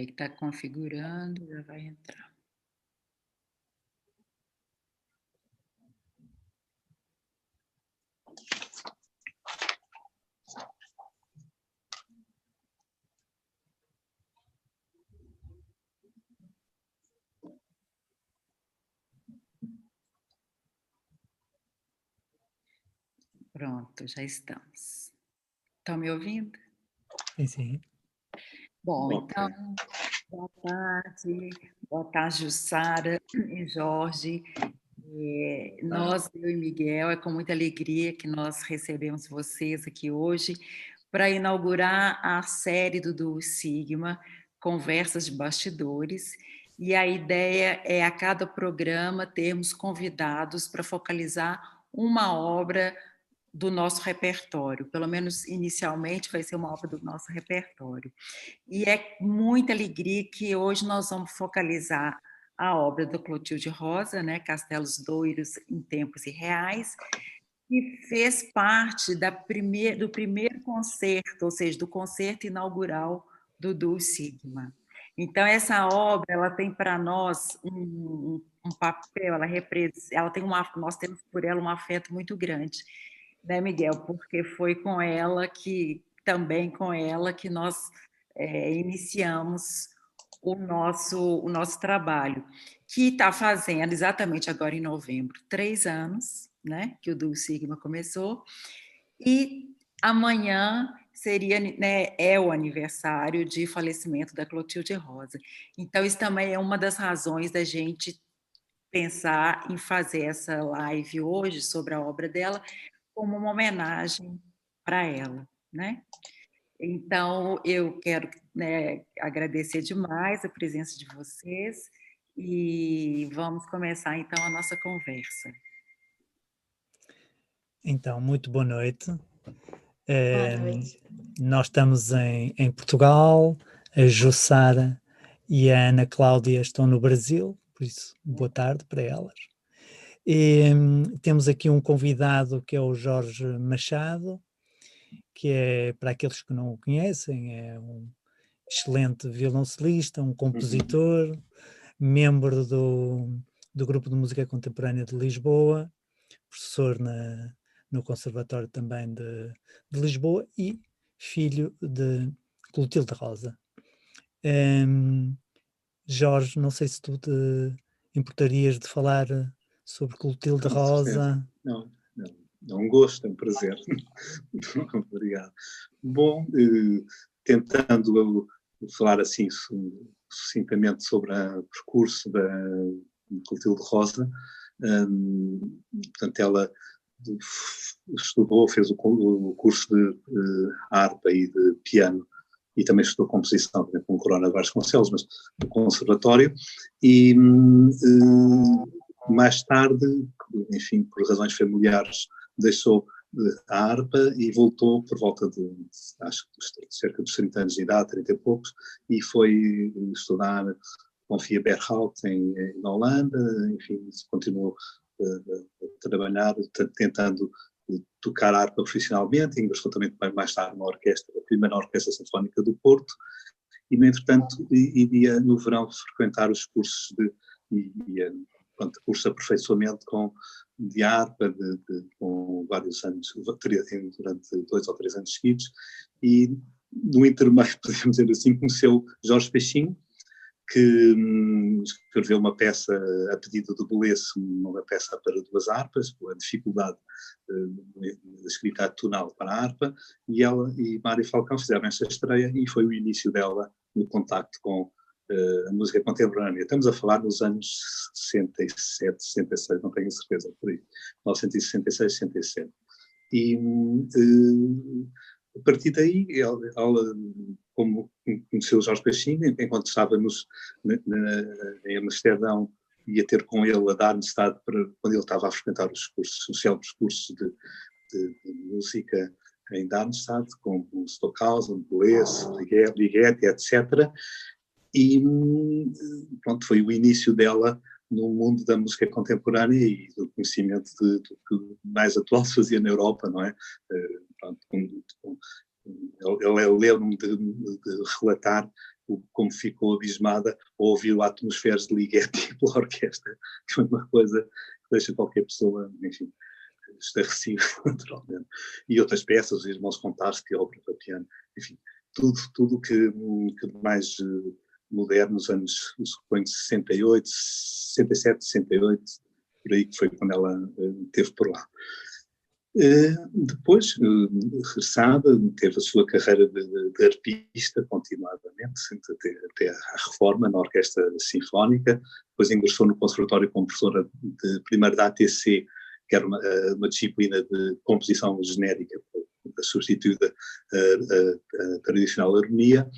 Peraí que está configurando, já vai entrar. Pronto, já estamos. Estão me ouvindo? Sim, sim. Bom, então, boa tarde, Jussara e Jorge. Nós, eu e Miguel, é com muita alegria que nós recebemos vocês aqui hoje para inaugurar a série do Duo Sigma, Conversas de Bastidores, e a ideia é a cada programa termos convidados para focalizar uma obra do nosso repertório, pelo menos inicialmente vai ser uma obra do nosso repertório. E é muita alegria que hoje nós vamos focalizar a obra da Clotilde Rosa, né, Castelos Doiros em Tempos Irreais, que fez parte do primeiro concerto, ou seja, do concerto inaugural do Duo Sigma. Então, essa obra ela tem para nós um papel, ela tem nós temos por ela um afeto muito grande, né, Miguel? Porque foi também com ela que nós iniciamos o nosso trabalho, que está fazendo exatamente agora em novembro 3 anos, né, que o Duo Sigma começou, e amanhã seria, né, é o aniversário de falecimento da Clotilde Rosa. Então, isso também é uma das razões da gente pensar em fazer essa live hoje sobre a obra dela como uma homenagem para ela, né? Então, eu quero, né, agradecer demais a presença de vocês e vamos começar, então, a nossa conversa. Então, muito boa noite. Boa noite. Nós estamos em Portugal, a Jussara e a Ana Cláudia estão no Brasil, por isso, boa tarde para elas. E temos aqui um convidado que é o Jorge Machado, que é, para aqueles que não o conhecem, é um excelente violoncelista, um compositor, membro do Grupo de Música Contemporânea de Lisboa, professor no Conservatório também de Lisboa e filho de Clotilde Rosa. Jorge, não sei se tu te importarias de falar sobre Clotilde Rosa. Não, é um gosto, é um prazer. Obrigado. Bom, tentando falar assim sucintamente sobre o percurso da Clotilde Rosa, portanto, ela estudou, fez o curso de harpa e de piano e também estudou composição com Corona Vasconcelos, mas no conservatório, e mais tarde, enfim, por razões familiares, deixou a harpa e voltou por volta de, acho que cerca dos 30 anos de idade, 30 e poucos, e foi estudar com Fia Berhout na Holanda, enfim, continuou a trabalhar, tentando tocar harpa profissionalmente, ingressou também mais tarde na orquestra, a primeira Orquestra Sinfónica do Porto, e no entretanto iria no verão frequentar os cursos curso de aperfeiçoamento de harpa, com vários anos, durante 2 ou 3 anos seguidos, e no intermédio, podemos dizer assim, conheceu Jorge Peixinho, que escreveu uma peça a pedido do Boleço, uma peça para 2 harpas, pela dificuldade da escrita atonal para a harpa, e ela e Mário Falcão fizeram esta estreia e foi o início dela no contacto com a música contemporânea. Estamos a falar nos anos 67, 66, não tenho certeza, por aí, 1966, 67. E a partir daí, ela como conheceu o Jorge Peixinho, enquanto estávamos em Amsterdão, ia ter com ele a Darmstadt, quando ele estava a frequentar os célebres cursos de música em Darmstadt, com o Stockhausen, Boleço, Ligeti, etc. E pronto, foi o início dela no mundo da música contemporânea e do conhecimento do que mais atual se fazia na Europa, não é? Pronto, eu lembro-me de relatar como ficou abismada ao ouvir o Atmosferes de Ligeti pela orquestra, que foi uma coisa que deixa qualquer pessoa, enfim, estarrecido, naturalmente. E outras peças, os Irmãos Kontarski, a ópera para piano, enfim, tudo que mais moderno, nos anos, suponho, 68, 67, 68, por aí que foi quando ela esteve por lá. Depois, regressada, teve a sua carreira de arpista continuadamente, até à reforma na Orquestra Sinfónica, depois ingressou no Conservatório como professora primeiro da ATC, que era uma disciplina de composição genérica, substituída a tradicional harmonia,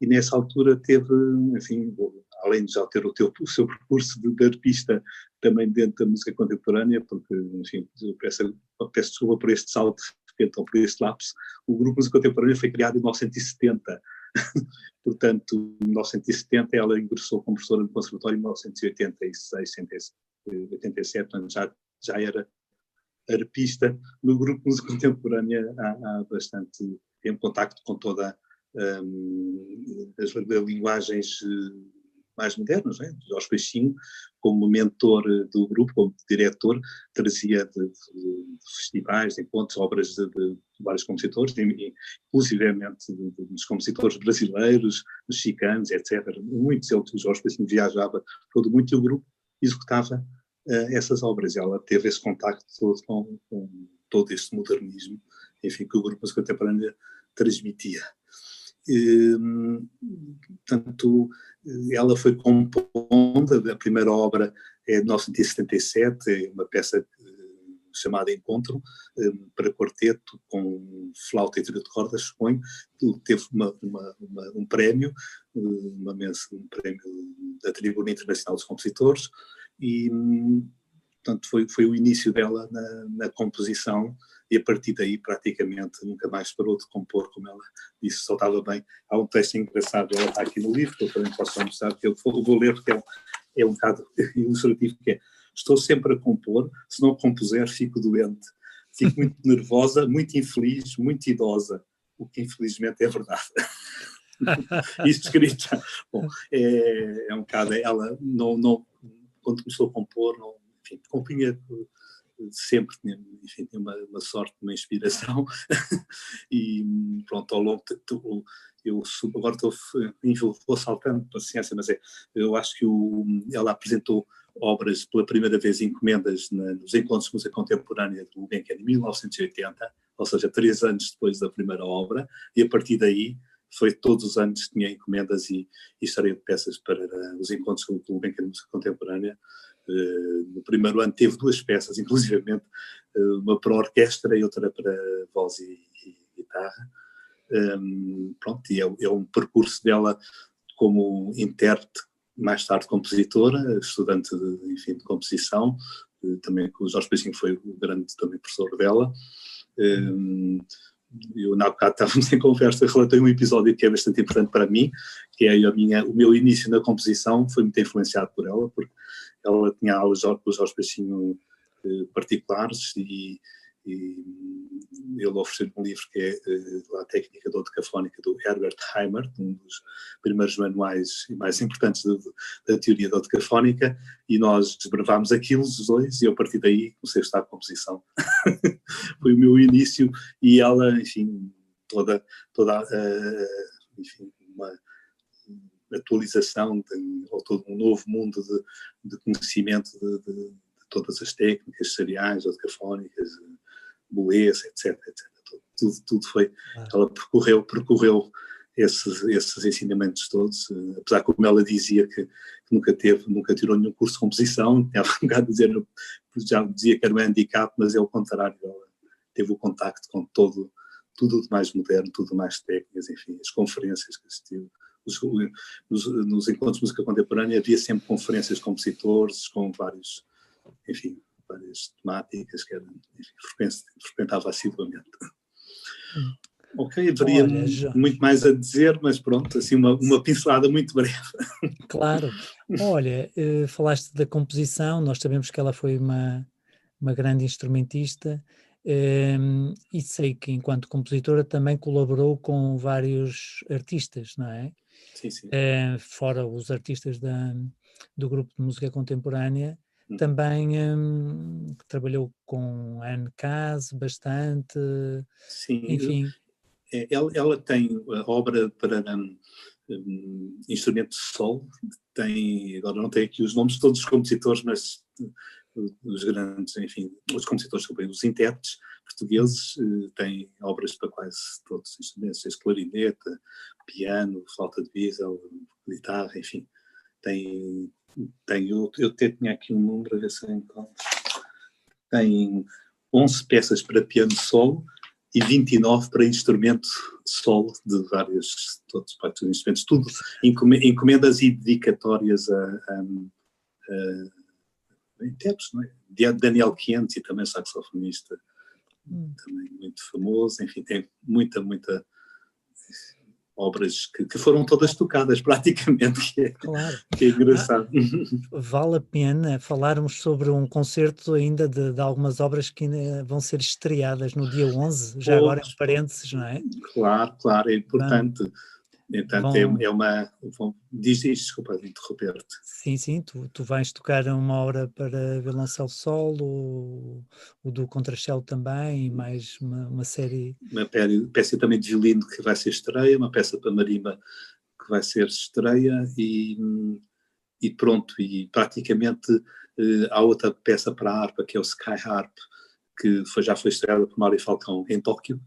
e nessa altura teve, enfim, além de já ter o seu percurso de arpista também dentro da música contemporânea, porque, enfim, eu peço desculpa por este salto, ou por este lapso, o grupo Música Contemporânea foi criado em 1970, portanto, em 1970 ela ingressou como professora no Conservatório em 1986, 87, portanto já era arpista no grupo Música Contemporânea há bastante tempo, contacto com toda as linguagens mais modernas, né? Jorge Peixinho, como mentor do grupo, como diretor, trazia de festivais, de encontros, obras de vários compositores, inclusivamente dos compositores brasileiros, mexicanos, etc. Muitos deles, o Jorge Peixinho viajava todo muito e o grupo executava essas obras. Ela teve esse contacto todo com todo este modernismo, enfim, que o grupo Música Contemporânea transmitia. Portanto, ela foi compondo, a primeira obra é de 1977, é uma peça chamada Encontro, para quarteto, com flauta e trio de cordas, suponho, teve um prémio, um prémio da Tribuna Internacional dos Compositores, e, portanto, foi o início dela na composição, e a partir daí praticamente nunca mais parou de compor, como ela disse, só estava bem. Há um texto engraçado, ela está aqui no livro, que eu também posso mostrar, que eu vou ler porque é um bocado ilustrativo, que é: estou sempre a compor, se não compuser fico doente, fico muito nervosa, muito infeliz, muito idosa, o que infelizmente é verdade. Isto escrito, bom, é um bocado, ela não, quando começou a compor, enfim, compunha sempre, enfim, tinha uma sorte, uma inspiração, e pronto, ao longo eu agora vou saltando, paciência, mas eu acho que ela apresentou obras pela primeira vez em encomendas nos Encontros de Música Contemporânea do Gulbenkian em 1980, ou seja, 3 anos depois da primeira obra, e a partir daí foi todos os anos que tinha encomendas e história de peças para os Encontros do Gulbenkian de Música Contemporânea. No primeiro ano teve 2 peças, inclusivamente uma para orquestra e outra para voz e guitarra. Pronto, e é um percurso dela como intérprete, mais tarde compositora, estudante de composição, também com o Jorge Peixinho foi o grande também professor dela. Eu, na bocado, estávamos em conversa, relatei um episódio que é bastante importante para mim, que é o meu início na composição foi muito influenciado por ela, porque ela tinha aulas com o Jorge Peixinho particulares e ele ofereceu um livro que é a técnica da dodecafónica do Herbert Heimer, um dos primeiros manuais mais importantes da teoria da dodecafónica, e nós desbravámos aquilo, os dois, e a partir daí comecei a estudar composição. Foi o meu início, e ela, enfim, toda enfim, uma atualização ou todo um novo mundo de conhecimento de todas as técnicas seriais, dodecafónicas, boês, etc. Tudo foi. Ela percorreu esses ensinamentos todos, apesar que, como ela dizia, que nunca tirou nenhum curso de composição, tinha um bocado de dizer, já dizia que era um handicap, mas é o contrário, ela teve o contacto com tudo de mais moderno, tudo de mais técnicas, enfim, as conferências que assistiu. Nos encontros de música contemporânea havia sempre conferências de compositores com várias temáticas que frequentava assiduamente. Ok, haveria muito mais a dizer, mas pronto, assim uma pincelada muito breve. Claro. Olha, falaste da composição, nós sabemos que ela foi uma grande instrumentista, e sei que enquanto compositora também colaborou com vários artistas, não é? Sim, sim. Fora os artistas do grupo de música contemporânea, Uhum. também trabalhou com Anne Case bastante, Sim, enfim. ela tem a obra para instrumento de sol, agora não tenho aqui os nomes de todos os compositores, mas os grandes, enfim, os compositores, os intérpretes portugueses têm obras para quase todos os instrumentos, desde clarineta, piano, flauta de bisel, guitarra, enfim, eu até tinha aqui um número, a ver se eu encontro. Tem 11 peças para piano solo e 29 para instrumento solo de vários, todos os instrumentos, tudo encomendas e dedicatórias a intérpretes, não é? Daniel Chianti, também saxofonista, também muito famoso, enfim, tem muita obras que foram todas tocadas praticamente, Claro. que é engraçado. Vale a pena falarmos sobre um concerto ainda de algumas obras que ainda vão ser estreadas no dia 11, já agora em parênteses, não é? Claro, é importante. Entanto, diz, desculpa interromper-te. Sim, tu vais tocar uma obra para violoncelo solo, o do contracello também, e mais uma série. Uma peça também de violino que vai ser estreia, uma peça para marimba que vai ser estreia e pronto, e praticamente há outra peça para a harpa que é o Sky Harp, que já foi estreada por Mário Falcão em Tóquio,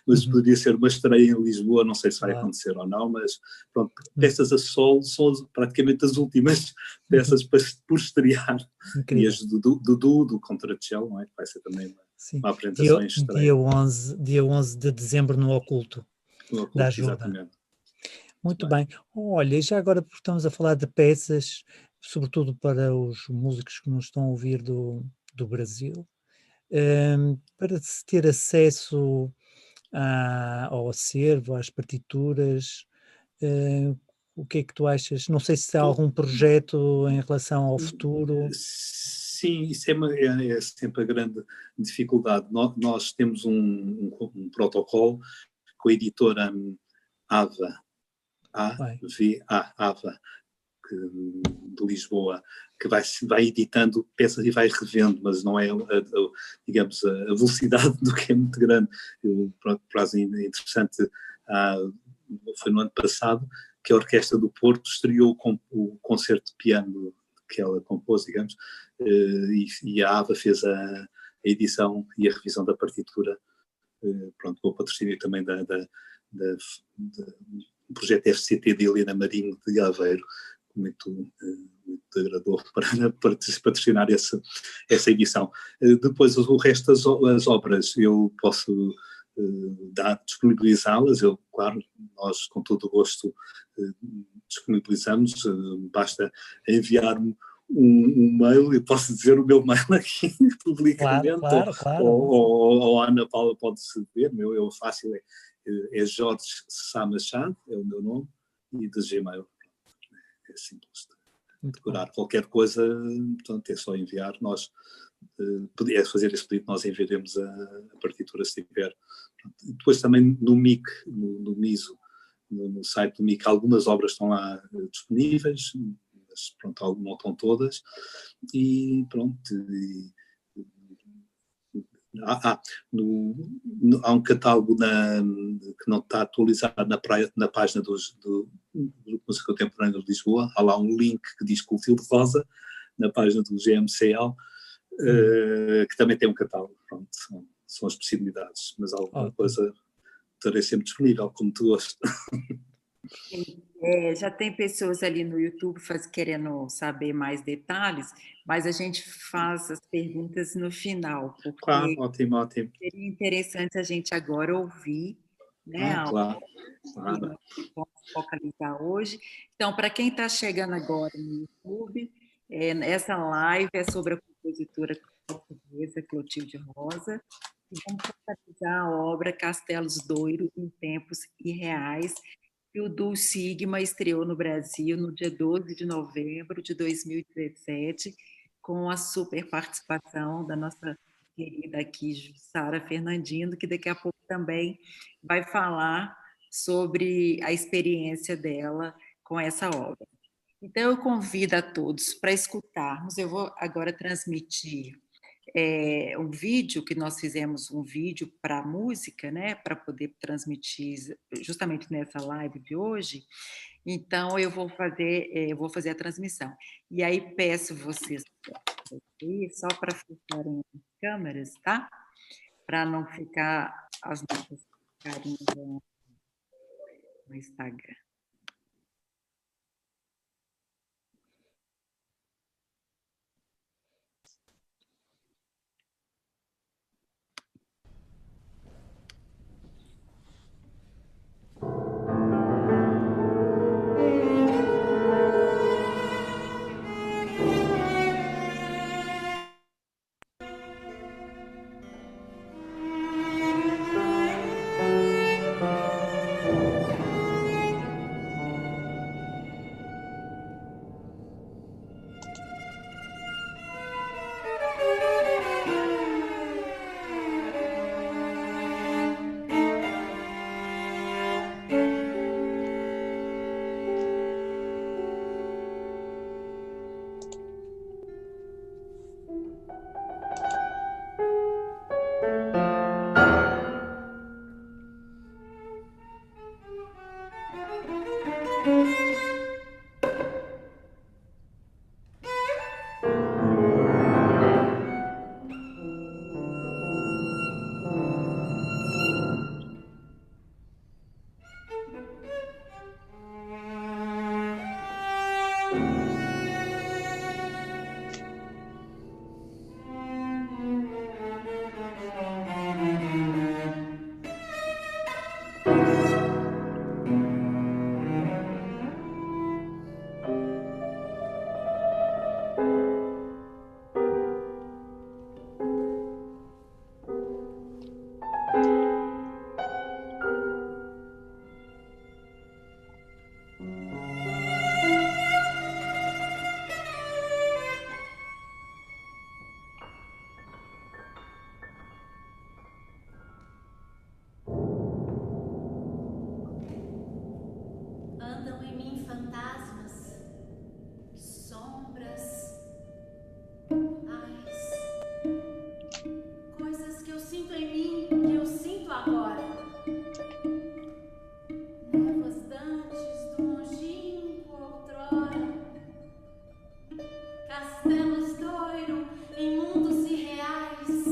mas poderia ser uma estreia em Lisboa, não sei se vai acontecer ou não, mas pronto, peças a solo são praticamente as últimas peças por estrear. Incrível. E as do Contracello, não é? Que vai ser também uma apresentação em estreia. Dia 11 de dezembro no Oculto, da Ajuda. Exatamente. Muito bem. Olha, já agora porque estamos a falar de peças, sobretudo para os músicos que nos estão a ouvir do Brasil, para se ter acesso ao acervo, às partituras, o que é que tu achas? Não sei se há algum projeto em relação ao futuro. Sim, isso é sempre a grande dificuldade. Nós temos um protocolo com a editora AVA, AVA, de Lisboa, que vai editando peças e vai revendo, mas não é, digamos, a velocidade do que é muito grande. Por acaso interessante, foi no ano passado que a Orquestra do Porto estreou o concerto de piano que ela compôs, digamos, e a AVA fez a edição e a revisão da partitura, pronto, com o patrocínio também do projeto FCT de Helena Marinho de Aveiro, muito agradou para patrocinar essa edição. Depois, o resto das obras, eu posso disponibilizá-las, claro, nós com todo o gosto disponibilizamos, basta enviar-me um mail, eu posso dizer o meu mail aqui publicamente, claro. ou a Ana Paula pode saber, é fácil, é Jorge Sá Machado, é o meu nome, e de Gmail. É simples de decorar. Qualquer coisa, portanto, é só enviar, nós é fazer esse pedido, nós enviaremos a partitura se tiver. Depois também no MIC, no MISO, no site do MIC, algumas obras estão lá disponíveis, mas pronto, não estão todas, e pronto, há um catálogo que não está atualizado na página do Grupo Música Contemporânea de Lisboa. Há lá um link que diz Clotilde Rosa, na página do GMCL, que também tem um catálogo. Pronto, são as possibilidades, mas alguma coisa estarei sempre disponível, como tu gostas. Já tem pessoas ali no YouTube querendo saber mais detalhes, mas a gente faz as perguntas no final, porque claro, ótimo. Seria interessante a gente agora ouvir, né? Claro. Vamos focalizar hoje. Então, para quem está chegando agora no YouTube, essa live é sobre a compositora portuguesa Clotilde Rosa, e vamos focalizar a obra Castelos Doiro em Tempos Irreais, que o Duo Sigma estreou no Brasil no dia 12 de novembro de 2017, com a super participação da nossa querida aqui, Jussara Fernandino, que daqui a pouco também vai falar sobre a experiência dela com essa obra. Então, eu convido a todos para escutarmos. Eu vou agora transmitir um vídeo, que nós fizemos um vídeo para a música, né, para poder transmitir justamente nessa live de hoje. Então, eu vou fazer a transmissão. E aí, peço vocês só para fecharem as câmeras, tá? Para não ficar as nossas carinhas no Instagram. Andam em mim fantasmas, sombras, coisas que eu sinto em mim, que eu sinto agora. Névoas dantes do longínquo outrora, castelos doiram em mundos irreais.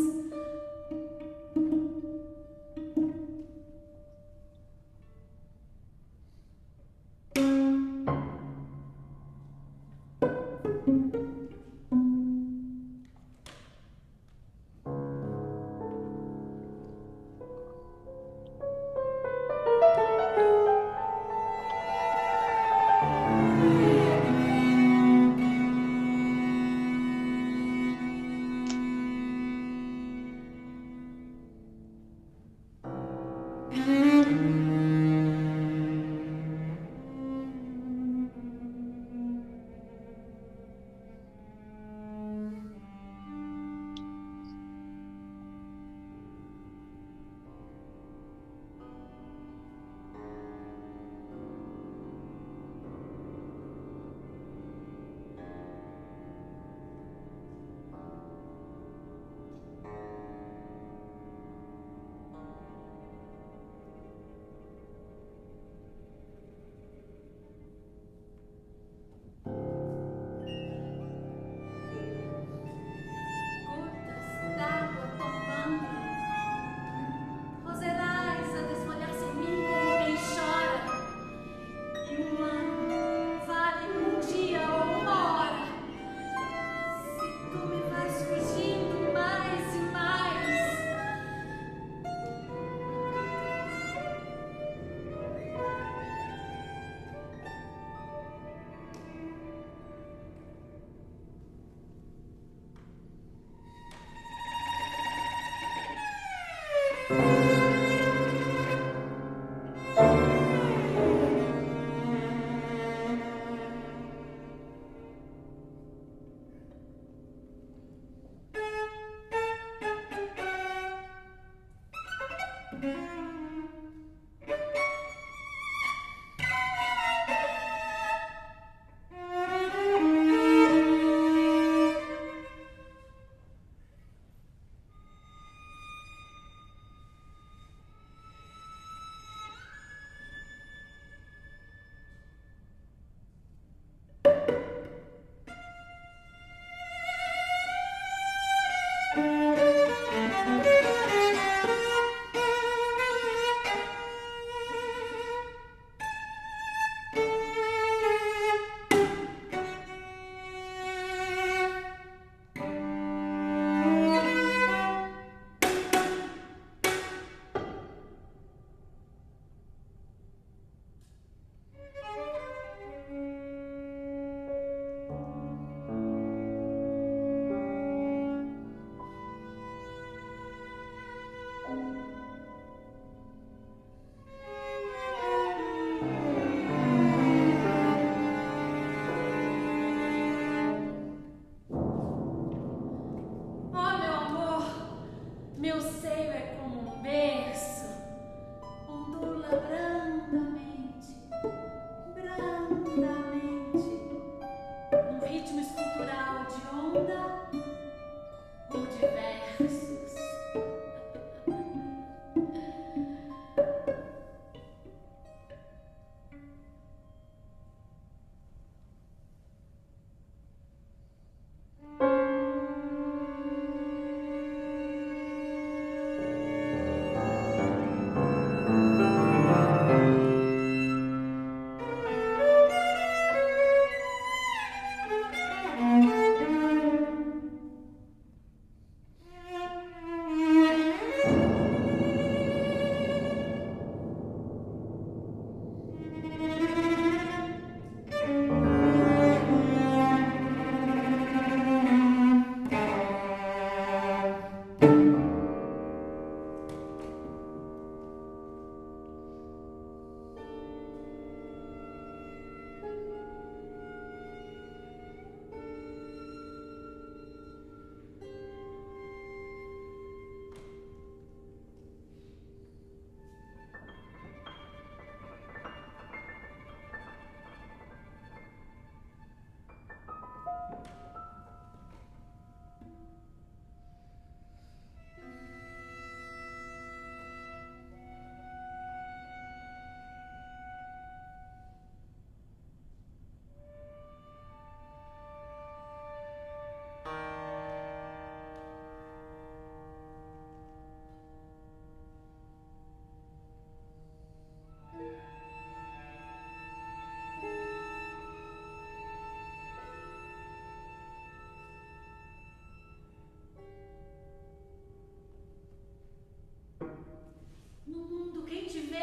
No mundo, quem te vê,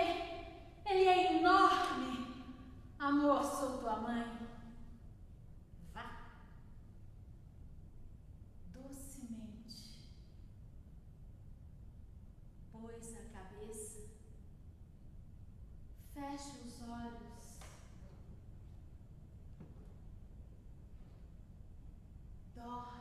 ele é enorme. Amor, sou tua mãe. Vá. Docemente. Pois a cabeça. Feche os olhos. Dorme.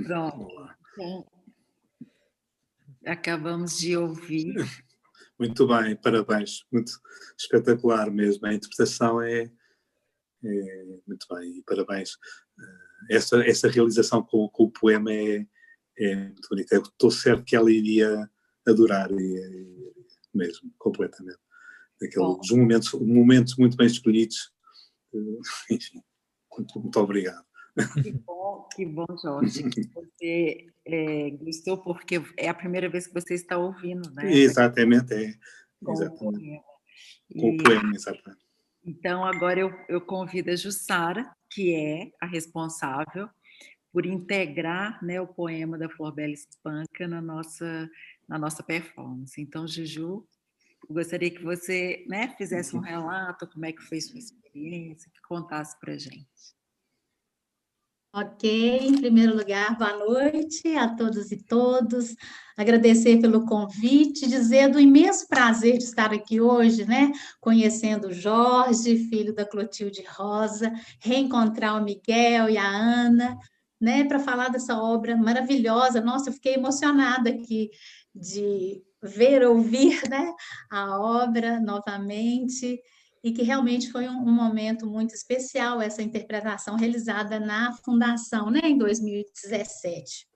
Pronto. Então, acabamos de ouvir. Muito bem, parabéns, muito espetacular mesmo. A interpretação é muito bem, e parabéns. Essa realização com o poema é muito bonita. Eu estou certo que ela iria adorar, mesmo, completamente. Aqueles momentos muito bem escolhidos. Enfim, muito obrigado. Que bom, Jorge, que você gostou, porque é a primeira vez que você está ouvindo, né? Exatamente, Com exatamente. o poema. Com o poema, exatamente. Então, agora eu convido a Jussara, que é a responsável por integrar, né, o poema da Florbela Espanca na nossa performance. Então, Juju, eu gostaria que você, né, fizesse um relato, como é que foi sua experiência, que contasse para a gente. Ok, em primeiro lugar, boa noite a todos e todos. Agradecer pelo convite, dizer do imenso prazer de estar aqui hoje, né? Conhecendo o Jorge, filho da Clotilde Rosa, reencontrar o Miguel e a Ana, né? Para falar dessa obra maravilhosa. Nossa, eu fiquei emocionada aqui de ver, ouvir, né? A obra novamente. E que realmente foi um momento muito especial, essa interpretação realizada na Fundação, né, em 2017.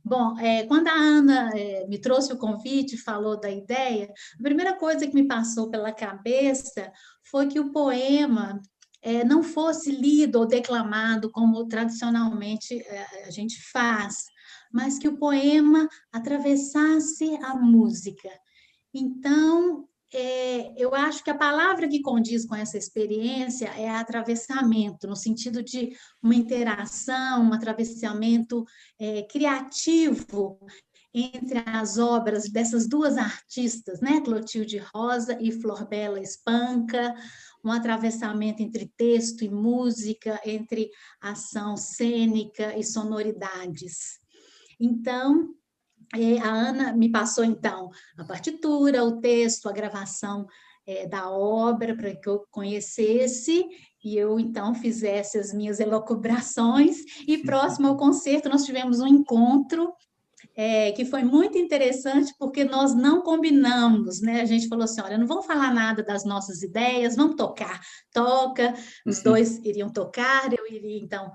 Bom, quando a Ana me trouxe o convite, falou da ideia, a primeira coisa que me passou pela cabeça foi que o poema não fosse lido ou declamado como tradicionalmente a gente faz, mas que o poema atravessasse a música. Então, eu acho que a palavra que condiz com essa experiência é atravessamento, no sentido de uma interação, um atravessamento criativo entre as obras dessas duas artistas, né, Clotilde Rosa e Florbela Espanca, um atravessamento entre texto e música, entre ação cênica e sonoridades. Então, a Ana me passou, então, a partitura, o texto, a gravação da obra para que eu conhecesse, e eu, então, fizesse as minhas elucubrações, e próximo ao concerto nós tivemos um encontro que foi muito interessante, porque nós não combinamos, né? A gente falou assim, olha, não vamos falar nada das nossas ideias, vamos tocar. Toca, os dois iriam tocar, eu iria, então,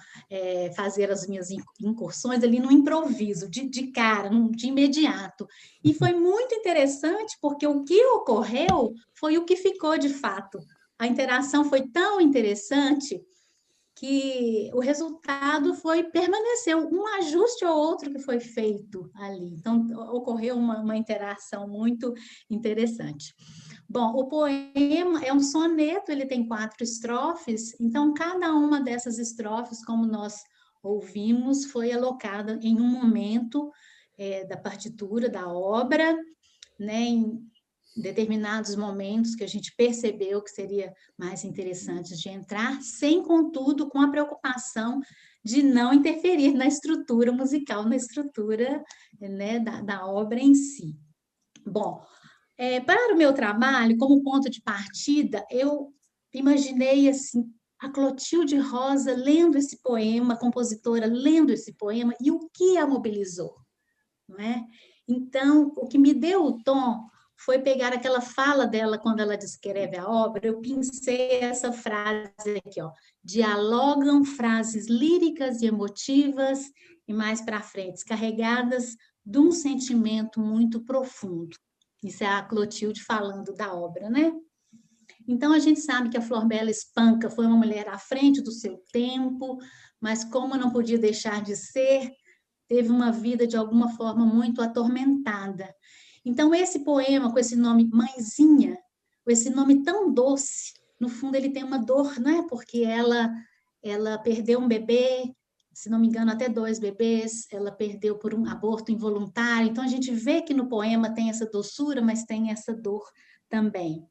fazer as minhas incursões ali no improviso, de cara, de imediato. E foi muito interessante, porque o que ocorreu foi o que ficou de fato. A interação foi tão interessante que o resultado permaneceu, um ajuste ou outro que foi feito ali. Então, ocorreu uma interação muito interessante. Bom, o poema é um soneto, ele tem 4 estrofes, então cada uma dessas estrofes, como nós ouvimos, foi alocada em um momento da partitura, da obra, né, em determinados momentos que a gente percebeu que seria mais interessante de entrar, sem, contudo, com a preocupação de não interferir na estrutura musical, na estrutura, né, da obra em si. Bom, para o meu trabalho, como ponto de partida, eu imaginei assim, a Clotilde Rosa lendo esse poema, a compositora lendo esse poema, e o que a mobilizou, não é? Então, o que me deu o tom foi pegar aquela fala dela quando ela descreve a obra, eu pincei essa frase aqui, ó, dialogam frases líricas e emotivas, e mais para frente, carregadas de um sentimento muito profundo. Isso é a Clotilde falando da obra, né? Então, a gente sabe que a Florbela Espanca foi uma mulher à frente do seu tempo, mas como não podia deixar de ser, teve uma vida, de alguma forma, muito atormentada. Então, esse poema, com esse nome Mãezinha, com esse nome tão doce, no fundo ele tem uma dor, né? Porque ela perdeu um bebê, se não me engano, até 2 bebês, ela perdeu por um aborto involuntário. Então, a gente vê que no poema tem essa doçura, mas tem essa dor também.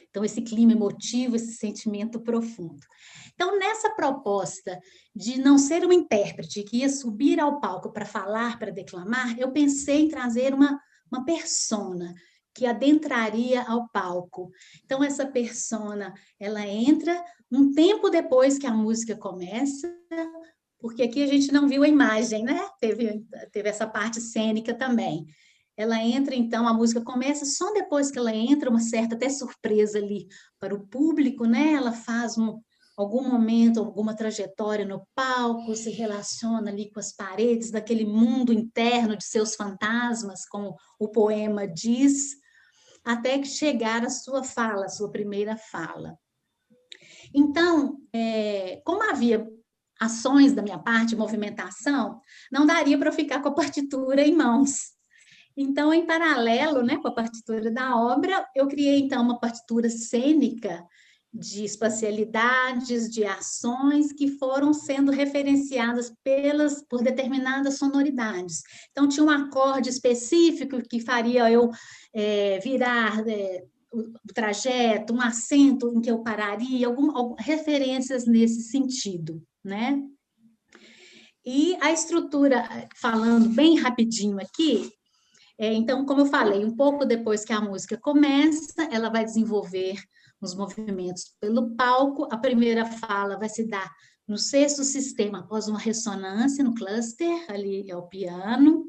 Então, esse clima emotivo, esse sentimento profundo. Então, nessa proposta de não ser uma intérprete que ia subir ao palco para falar, para declamar, eu pensei em trazer uma persona que adentraria ao palco. Então, essa persona, ela entra um tempo depois que a música começa, porque aqui a gente não viu a imagem, né? Teve essa parte cênica também. Ela entra, então, a música começa, só depois que ela entra, uma certa até surpresa ali para o público, né? Ela faz algum momento, alguma trajetória no palco, se relaciona ali com as paredes daquele mundo interno de seus fantasmas, como o poema diz, até que chegar a sua fala, a sua primeira fala. Então, como havia ações da minha parte, movimentação, não daria para eu ficar com a partitura em mãos. Então, em paralelo, né, com a partitura da obra, eu criei, então, uma partitura cênica de espacialidades, de ações que foram sendo referenciadas por determinadas sonoridades. Então, tinha um acorde específico que faria eu virar o trajeto, um acento em que eu pararia, referências nesse sentido, né? E a estrutura, falando bem rapidinho aqui, então, como eu falei, um pouco depois que a música começa, ela vai desenvolver os movimentos pelo palco. A primeira fala vai se dar no 6º sistema, após uma ressonância no cluster, ali é o piano.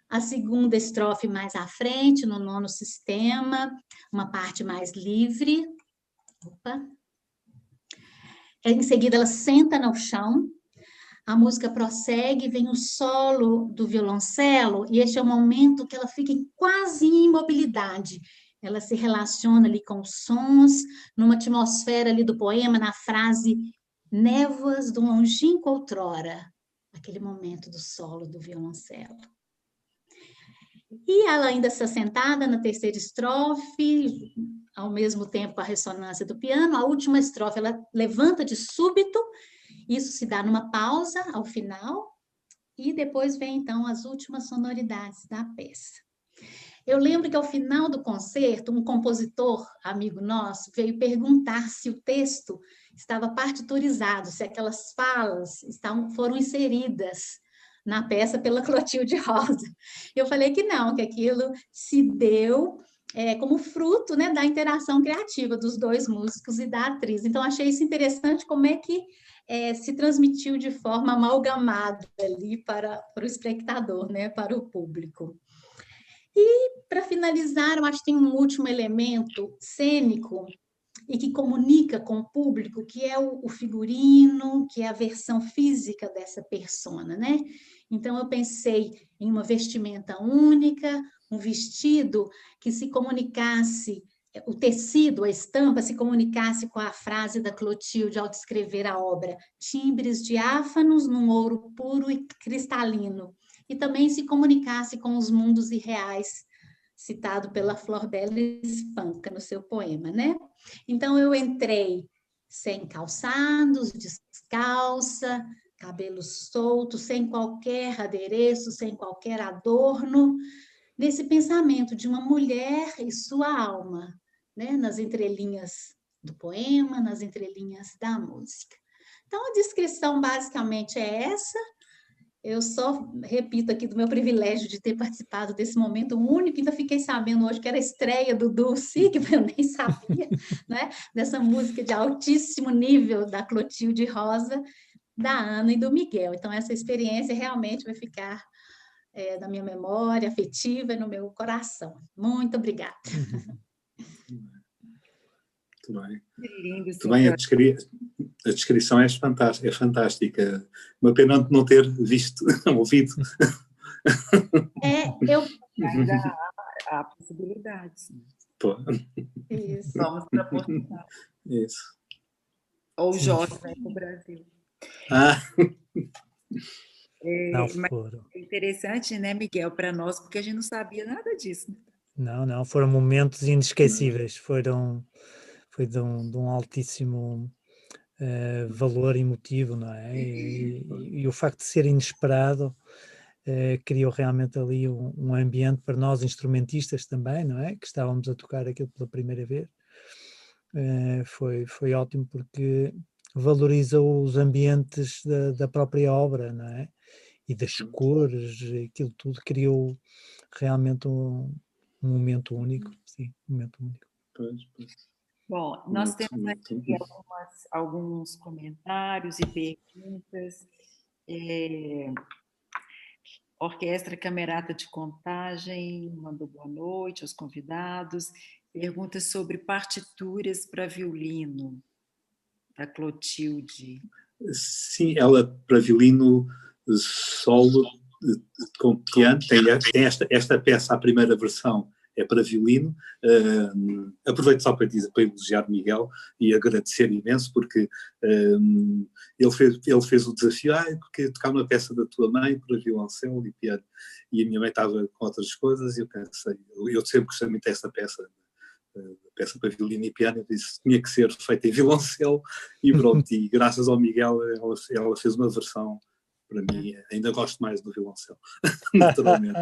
A segunda estrofe mais à frente, no 9º sistema, uma parte mais livre. Opa. Em seguida, ela senta no chão. A música prossegue, vem o solo do violoncelo, e este é o momento que ela fica quase em imobilidade. Ela se relaciona ali com os sons, numa atmosfera ali do poema, na frase névoas do longínquo outrora. aquele momento do solo do violoncelo. E ela ainda está sentada na terceira estrofe, ao mesmo tempo a ressonância do piano. A última estrofe ela levanta de súbito, isso se dá numa pausa ao final, e depois vem então as últimas sonoridades da peça. Eu lembro que ao final do concerto, um compositor, amigo nosso, veio perguntar se o texto estava partiturizado, se aquelas falas foram inseridas na peça pela Clotilde Rosa. Eu falei que não, que aquilo se deu como fruto, né, da interação criativa dos dois músicos e da atriz. Então, achei isso interessante, como é que se transmitiu de forma amalgamada ali para o espectador, né, para o público. E, para finalizar, eu acho que tem um último elemento cênico e que comunica com o público, que é o figurino, que é a versão física dessa persona, né? Então, eu pensei em uma vestimenta única, um vestido que se comunicasse, o tecido, a estampa, se comunicasse com a frase da Clotilde ao descrever a obra, timbres diáfanos num ouro puro e cristalino, e também se comunicasse com os mundos irreais, citado pela Flor Bela Espanca no seu poema, né? Então, eu entrei sem calçados, descalça, cabelo solto, sem qualquer adereço, sem qualquer adorno, nesse pensamento de uma mulher e sua alma, né? Nas entrelinhas do poema, nas entrelinhas da música. Então, a descrição basicamente é essa. Eu só repito aqui do meu privilégio de ter participado desse momento único, ainda fiquei sabendo hoje que era a estreia do Dulce, que eu nem sabia, né? Dessa música de altíssimo nível da Clotilde Rosa, da Ana e do Miguel. Então, essa experiência realmente vai ficar na minha memória afetiva e no meu coração. Muito obrigada. Muito bem. Lindo, Muito bem, a descrição é fantástica. Uma pena não ter visto, ouvido. Ainda há possibilidades. Pô. Isso. Vamos proporcionar. Isso. Ou Sim. Jorge vai para o Brasil. Não Mas foram. é interessante, né, Miguel, para nós, porque a gente não sabia nada disso. Não, foram momentos inesquecíveis. Foi de um altíssimo valor emotivo, não é? E o facto de ser inesperado criou realmente ali um ambiente para nós instrumentistas também, não é? Que estávamos a tocar aquilo pela primeira vez. Foi ótimo porque valoriza os ambientes da própria obra, não é? E das cores, aquilo tudo criou realmente um momento único, sim, um momento único. Pois. Bom, nós temos aqui alguns comentários e perguntas. Orquestra Camerata de Contagem mandou boa noite aos convidados. Perguntas sobre partituras para violino, da Clotilde. Sim, ela para violino solo com piano, tem esta peça, a primeira versão é para violino. Aproveito só para elogiar Miguel e agradecer imenso, porque ele fez o desafio, porque tocar uma peça da tua mãe para violoncelo e piano, e a minha mãe estava com outras coisas, e eu pensei, eu sempre gostei muito dessa peça, peça para violino e piano, eu disse que tinha que ser feita em violoncelo, e pronto, e graças ao Miguel ela fez uma versão, para mim, ainda gosto mais do violoncelo, naturalmente.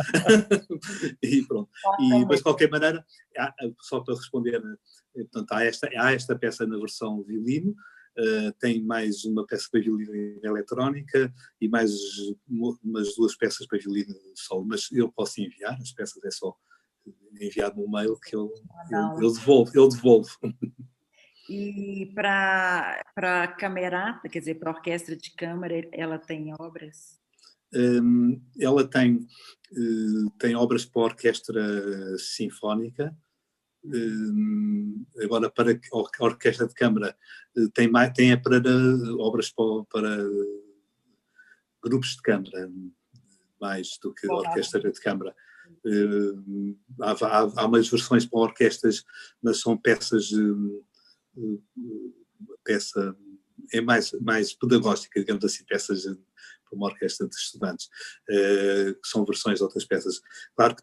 E pronto. Mas de qualquer maneira, só para responder, portanto, há esta peça na versão violino, tem mais uma peça para violino eletrónica e mais umas 2 peças para violino solo, mas eu posso enviar, as peças é só enviar-me um mail que eu devolvo. E para a camerata, quer dizer, para a orquestra de câmara, ela tem obras? Ela tem obras para a orquestra sinfónica. Agora, para a orquestra de câmara, tem para obras para grupos de câmara, mais do que a orquestra de câmara. Há umas versões para orquestras, mas são peças, peça é mais pedagógica, digamos assim, peças uma orquestra de estudantes, que são versões de outras peças. Claro que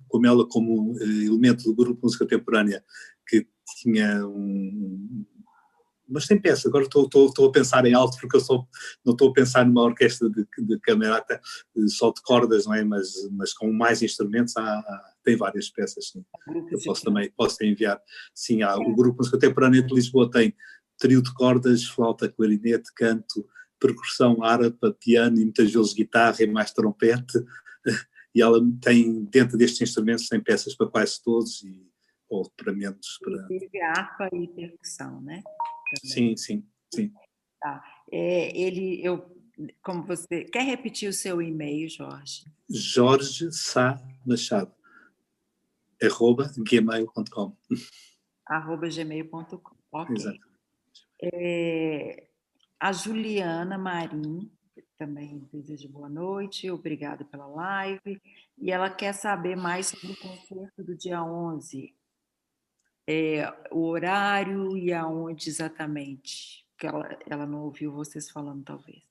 como ela, como elemento do grupo de música contemporânea, que tinha mas tem peça, agora estou a pensar em alto, porque não estou a pensar numa orquestra de camerata só de cordas, não é? Mas com mais instrumentos, tem várias peças, sim. Eu posso enviar, sim, o grupo música contemporânea de Lisboa tem trio de cordas, flauta, clarinete, canto, percussão, harpa, piano e muitas vezes guitarra e mais trompete, e ela tem, dentro destes instrumentos, tem peças para quase todos, ou operamentos para... Teve harpa e percussão, né? Também. Sim. Tá. Como você... Quer repetir o seu e-mail, Jorge? Jorge Sá Machado, @gmail.com. @gmail.com, ok. Exato. A Juliana Marim também deseja boa noite, obrigada pela live, e ela quer saber mais sobre o concerto do dia 11, o horário e aonde exatamente, porque ela não ouviu vocês falando, talvez.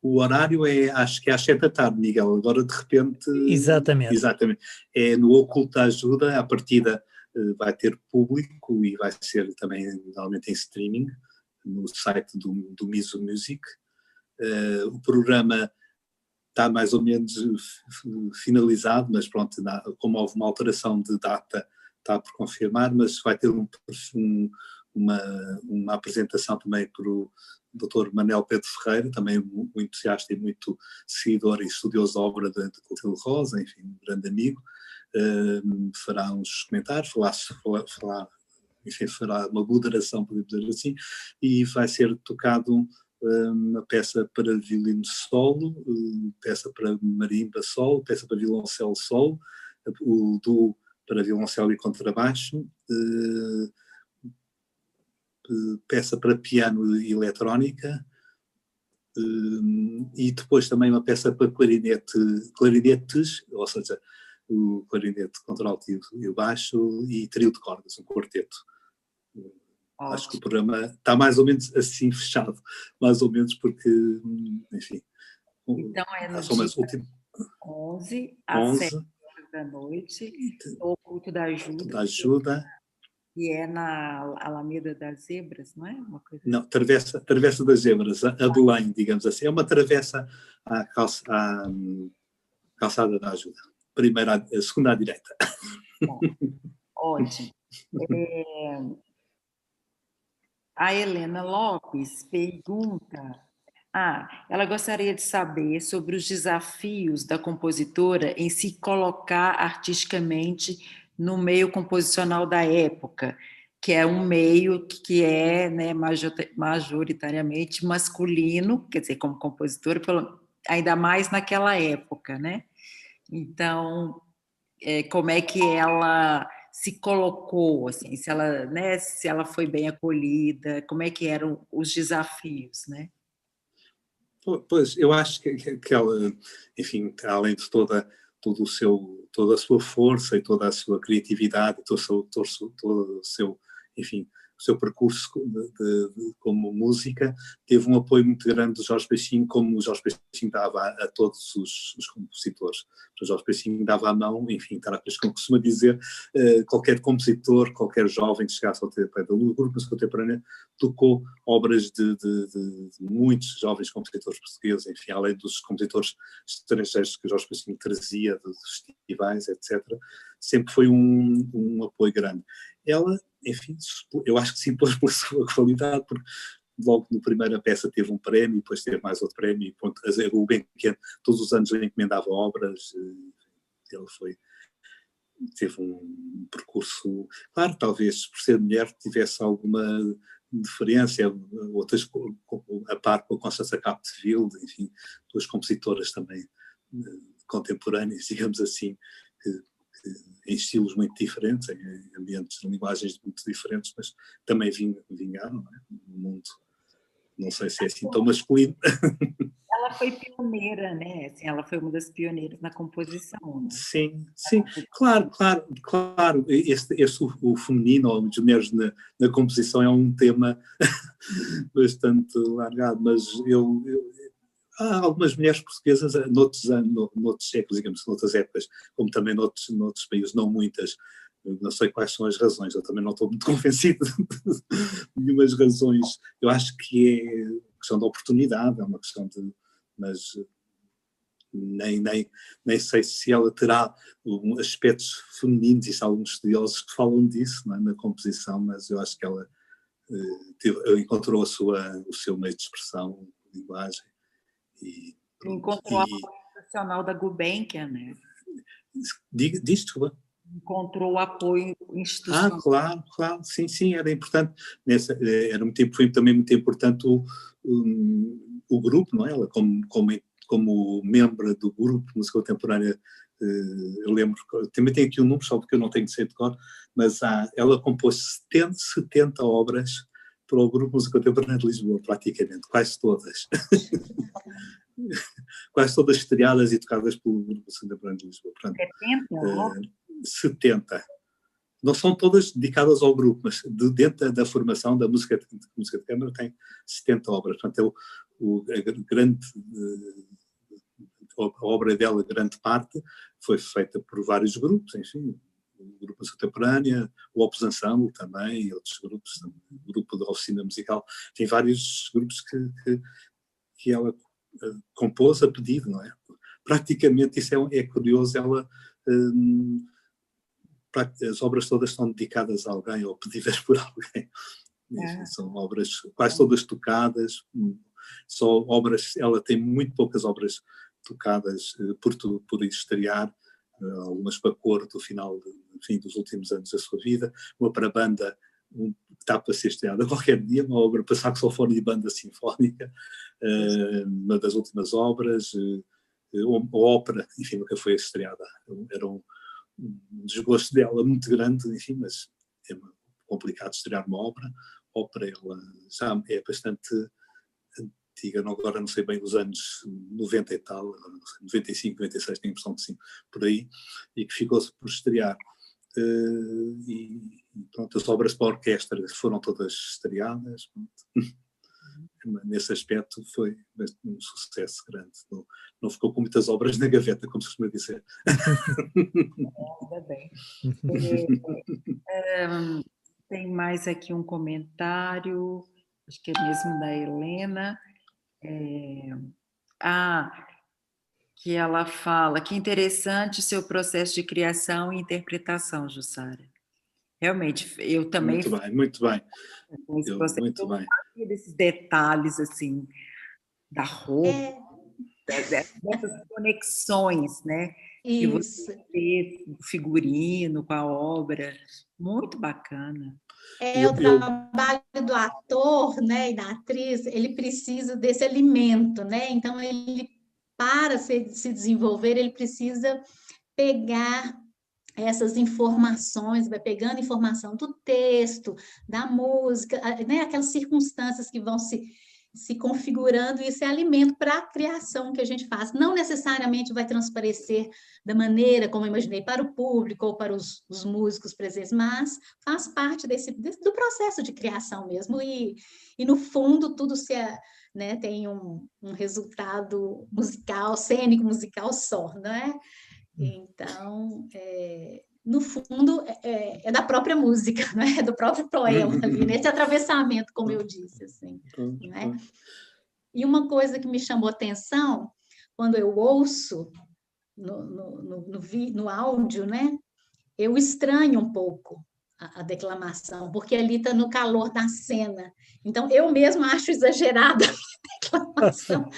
O horário acho que é às 7 da tarde, Miguel, agora de repente... Exatamente. É no Oculto da Ajuda, à partida vai ter público e vai ser também normalmente em streaming, no site do Miso Music. O programa está mais ou menos finalizado, mas pronto, como houve uma alteração de data, está por confirmar, mas vai ter uma apresentação também por o Dr. Manuel Pedro Ferreira, também um entusiasta e muito seguidor e estudioso da obra de Clotilde Rosa, enfim, um grande amigo. Fará uns comentários, enfim, fará uma moderação, podemos dizer assim, e vai ser tocado uma peça para violino solo, peça para marimba solo, peça para violoncelo solo, o duo para violoncelo e contrabaixo, peça para piano e eletrónica, e depois também uma peça para clarinetes, ou seja, o clarinete contralto e o baixo, e trio de cordas, um quarteto. Ótimo. Acho que o programa está mais ou menos assim fechado, mais ou menos porque, enfim... Então no dia 11, às 7 horas da noite, o Culto da Ajuda. E é na Alameda das Zebras, não é? Uma coisa não, Travessa das Zebras, a Belém, digamos assim. É uma travessa à Calçada da Ajuda. A segunda à direita. Bom, ótimo. A Helena Lopes pergunta... ela gostaria de saber sobre os desafios da compositora em se colocar artisticamente no meio composicional da época, que é um meio que é, né, majoritariamente masculino, quer dizer, como compositora, ainda mais naquela época, né? Então, como é que ela se colocou, assim, se ela foi bem acolhida, como é que eram os desafios, né? Pois, eu acho que ela, enfim, além de toda a sua força e toda a sua criatividade, todo o seu, enfim, o seu percurso como música, teve um apoio muito grande do Jorge Peixinho, como o Jorge Peixinho dava a todos os compositores. O Jorge Peixinho dava a mão, enfim, como costuma dizer, qualquer compositor, qualquer jovem que chegasse ao pé do grupo música contemporânea, tocou obras de muitos jovens compositores portugueses, enfim, além dos compositores estrangeiros que o Jorge Peixinho trazia, dos festivais, etc. Sempre foi um apoio grande. Ela, enfim, eu acho que se impôs pela sua qualidade, porque logo na primeira peça teve um prémio, depois teve mais outro prémio, e pronto, o Benqueno todos os anos lhe encomendava obras, ele teve um percurso, claro, talvez por ser mulher tivesse alguma diferença, outras a par com a Constança Capdeville, enfim, duas compositoras também contemporâneas, digamos assim, em estilos muito diferentes, em ambientes, em linguagens muito diferentes, mas também vingaram, não é? No mundo, não sei se é assim tão masculino. Ela ela foi pioneira, né? Assim, ela foi uma das pioneiras na composição, né? Sim, sim, claro, claro, claro. O feminino, ou as mulheres na composição, é um tema bastante largado, mas há algumas mulheres portuguesas noutros séculos, digamos, noutras épocas, como também noutros países, não muitas. Não sei quais são as razões, eu também não estou muito convencido de nenhumas razões. Eu acho que é uma questão de oportunidade, é uma questão de. Mas nem sei se ela terá aspectos femininos, e há alguns estudiosos que falam disso, não é, na composição, mas eu acho que ela encontrou o seu meio de expressão, linguagem. E encontrou a apoio institucional da Gulbenkian, né? Diz, desculpa. Encontrou o apoio institucional. Claro, claro, sim, era importante. Foi também muito importante o grupo, não é? Ela como membro do grupo de música contemporânea, eu lembro, também tenho aqui um número, só porque eu não tenho de ser de cor, mas ela compôs 70 obras para o grupo de música contemporânea de Lisboa, praticamente, quase todas. Quase todas estreadas e tocadas pelo grupo de música contemporânea de Lisboa. Portanto, 70. Não são todas dedicadas ao grupo, mas dentro da formação da música de câmara tem 70 obras. Portanto, a obra dela, grande parte, foi feita por vários grupos, enfim, o grupo de música contemporânea, o Opus Ensemble também, e outros grupos, o grupo da oficina musical. Tem vários grupos que ela compôs a pedido, não é? Praticamente, isso é curioso, ela... as obras todas são dedicadas a alguém ou pedidas por alguém. São obras quase todas tocadas, só obras, ela tem muito poucas obras tocadas por estrear, algumas para cor do final dos últimos anos da sua vida, uma para banda, que está para ser estreada qualquer dia, uma obra para saxofone e banda sinfónica, uma das últimas obras, a ópera, enfim, nunca foi estreada. Era um desgosto dela muito grande, enfim, mas é complicado estrear uma ópera. Ópera, ela já é bastante antiga, agora não sei bem os anos 90 e tal, 95, 96, tenho a impressão que sim, por aí, e que ficou-se por estrear. E pronto, as obras para a orquestra foram todas estreadas. Nesse aspecto foi um sucesso grande. Não ficou com muitas obras na gaveta, como se costuma dizer. Ainda bem. Tem mais aqui um comentário, acho que é mesmo da Helena. Que ela fala, que interessante o seu processo de criação e interpretação, Jussara. Realmente, eu também... Muito bem. Esse processo, muito bem. Desses detalhes, assim, da roupa, dessas conexões, né? Isso. Que você fez do figurino com a obra. Muito bacana. O trabalho do ator, né, e da atriz, ele precisa desse alimento, né? Então, ele, para se desenvolver, ele precisa pegar essas informações, vai pegando informação do texto, da música, né? Aquelas circunstâncias que vão se configurando, e isso é alimento para a criação que a gente faz. Não necessariamente vai transparecer da maneira como eu imaginei para o público ou para os músicos presentes, mas faz parte do processo de criação mesmo, e no fundo tudo né, tem um resultado musical, cênico musical só, não é? Então, no fundo, é da própria música, né? É do próprio poema ali, nesse atravessamento, como eu disse, assim, né? E uma coisa que me chamou atenção, quando eu ouço no áudio, né? Eu estranho um pouco a declamação, porque ali está no calor da cena. Então, eu mesma acho exagerada a declamação,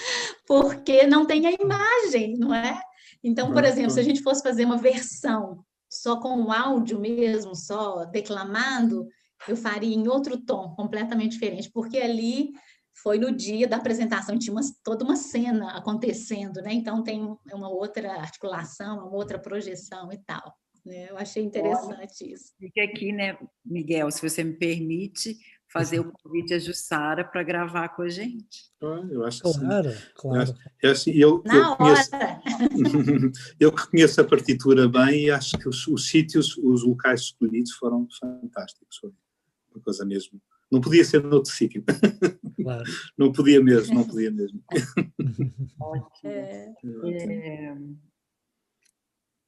porque não tem a imagem, não é? Então, por exemplo, se a gente fosse fazer uma versão só com o áudio mesmo, só declamando, eu faria em outro tom, completamente diferente, porque ali foi no dia da apresentação, tinha toda uma cena acontecendo, né? Então tem uma outra articulação, uma outra projeção e tal. Né? Eu achei interessante isso. Fica aqui, né, Miguel, se você me permite, fazer o convite a Jussara para gravar com a gente. Eu acho que sim. Claro. Na conheço, hora. eu que conheço a partitura bem e acho que os sítios, os locais escolhidos foram fantásticos. Foi uma coisa mesmo. Não podia ser noutro sítio. Claro. Não podia mesmo. Ótimo.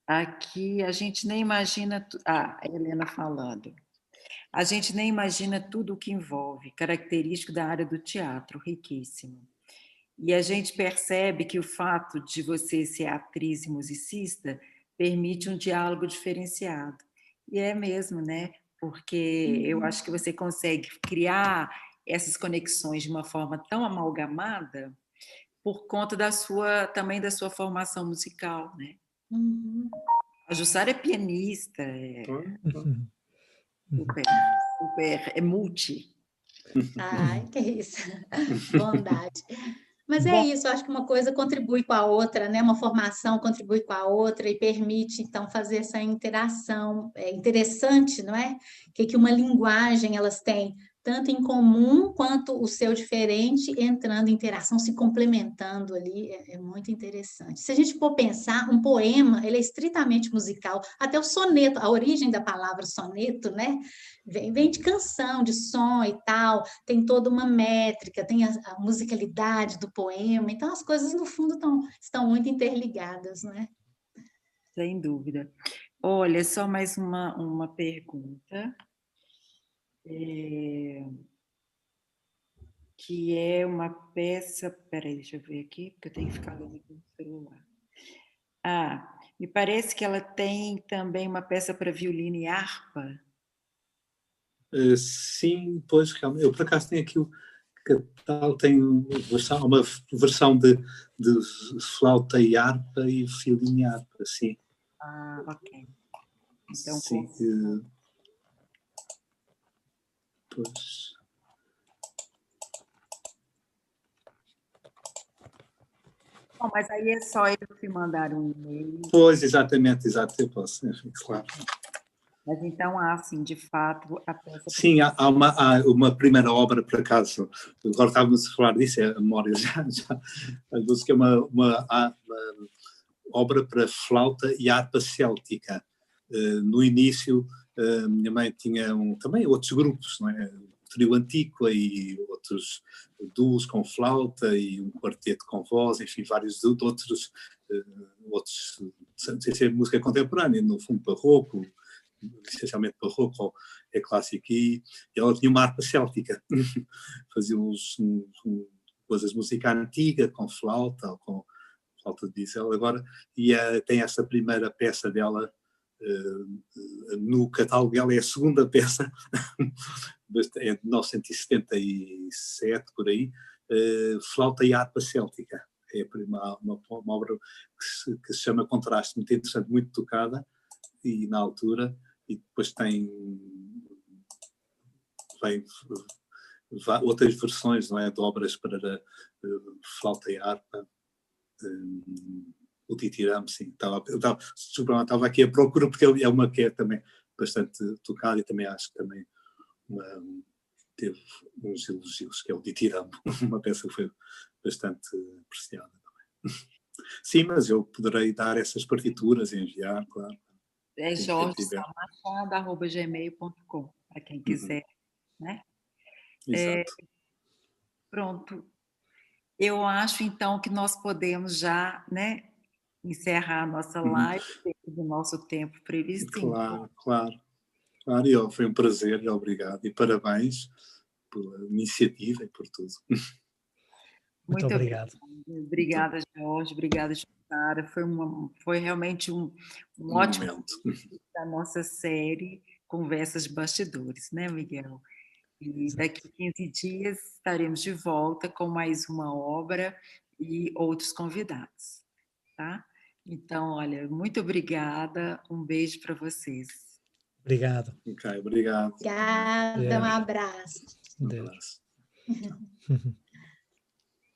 Aqui a gente nem imagina... a Helena falando. A gente nem imagina tudo o que envolve, característico da área do teatro, riquíssimo. E a gente percebe que o fato de você ser atriz e musicista permite um diálogo diferenciado. E é mesmo, né? Porque eu acho que você consegue criar essas conexões de uma forma tão amalgamada por conta também da sua formação musical, né? A Jussara é pianista, super, é multi. Ai, que isso. Bondade. Mas é Bom, isso, eu acho que uma coisa contribui com a outra, né? Uma formação contribui com a outra e permite, então, fazer essa interação. É interessante, não é? Que uma linguagem elas têm tanto em comum quanto o seu diferente, entrando em interação, se complementando ali, é muito interessante. Se a gente for pensar, um poema, ele é estritamente musical, até o soneto, a origem da palavra soneto, né? Vem de canção, de som e tal, tem toda uma métrica, tem a musicalidade do poema, então as coisas no fundo estão muito interligadas, não é? sem dúvida. Olha, só mais uma pergunta, que é uma peça... Peraí, deixa eu ver aqui, porque eu tenho que ficar lendo aqui no celular. Me parece que ela tem também uma peça para violino e harpa. Sim, pois, realmente. Eu, por acaso, tenho aqui o catálogo, tenho uma versão de flauta e harpa e violino e harpa, sim. Ok. Então, sim, pois... Bom, mas aí é só eles me mandar um e-mail. Pois, exatamente, eu posso, claro. Mas então assim, de fato, a peça... Sim, há uma primeira obra, por acaso, agora estávamos a falar disso, é a memória já a música é uma obra para flauta e harpa céltica. No início, minha mãe tinha também outros grupos, não é? O trio Antíqua e outros duos com flauta e um quarteto com voz, enfim, vários outros sem ser música contemporânea, no fundo barroco, essencialmente barroco, é clássico, e ela tinha uma harpa céltica, fazia coisas de música antiga, com flauta, ou com flauta de diesel agora, e tem essa primeira peça dela no catálogo dela, é a segunda peça, é de 1977, por aí, flauta e harpa céltica. É uma obra que se chama Contraste, muito interessante, muito tocada, e na altura, e depois vem outras versões, não é, de obras para flauta e harpa. O Ditirambo, sim, estava aqui à procura, porque é uma que é também bastante tocada e também acho que também teve uns elogios, que é o Ditirambo, uma peça que foi bastante apreciada também. Sim, mas eu poderei dar essas partituras e enviar, claro. É jorgesalmachado@gmail.com, para quem quiser, né? Exato. Pronto. Eu acho, então, que nós podemos já, né, encerrar a nossa live dentro do nosso tempo previsto. Claro. E foi um prazer, e obrigado. E parabéns pela iniciativa e por tudo. Muito obrigado. Obrigada, Jorge. Obrigada, Jussara. Foi realmente um ótimo momento da nossa série Conversas de Bastidores, né, Miguel? E daqui a 15 dias estaremos de volta com mais uma obra e outros convidados, tá? Então, olha, muito obrigada. Um beijo para vocês. Obrigado. Ok, obrigado. Obrigada, um abraço. Um abraço.